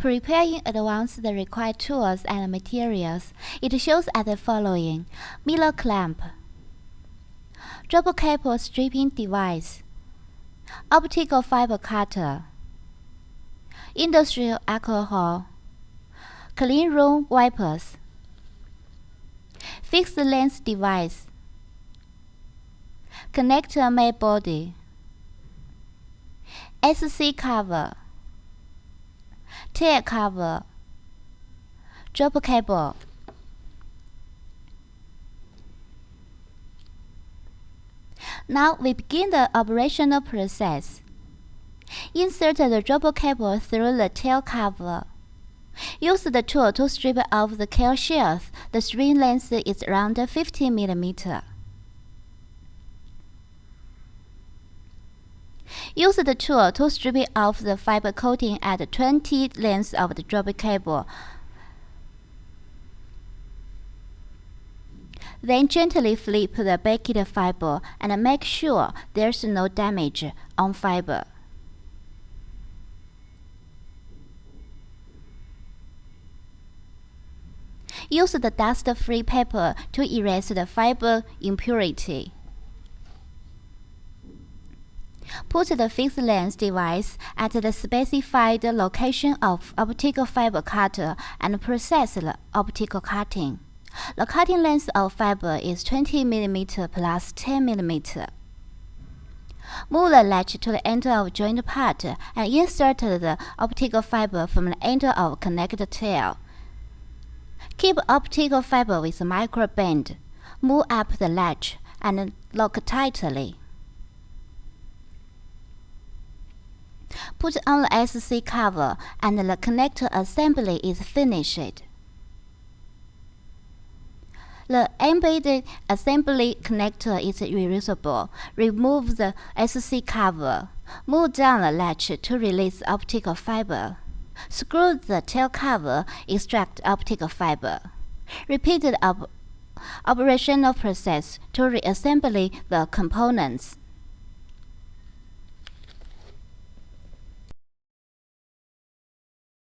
prepare in advance the required tools and materials. It shows as the following: Miller clamp, drop cable stripping device, optical fiber cutter, industrial alcohol, clean room wipers, fixed length device, connector main body, SC cover, tail cover, drop cable. Now we begin the operational process. Insert the drop cable through the tail cover. Use the tool to strip off the tail sheath. The string length is around 15 mm. Use the tool to strip off the fiber coating at 20 lengths of the drop cable. Then gently flip the baked fiber and make sure there's no damage on fiber. Use the dust-free paper to erase the fiber impurity. Put the fixed length device at the specified location of optical fiber cutter and process the optical cutting. The cutting length of fiber is 20 mm plus 10 mm. Move the latch to the end of joint part and insert the optical fiber from the end of connected tail. Keep optical fiber with micro bend. Move up the latch and lock tightly. Put on the SC cover and the connector assembly is finished. The embedded assembly connector is reusable. Remove the SC cover. Move down the latch to release optical fiber. Screw the tail cover, extract optical fiber. Repeat the operational process to reassemble the components.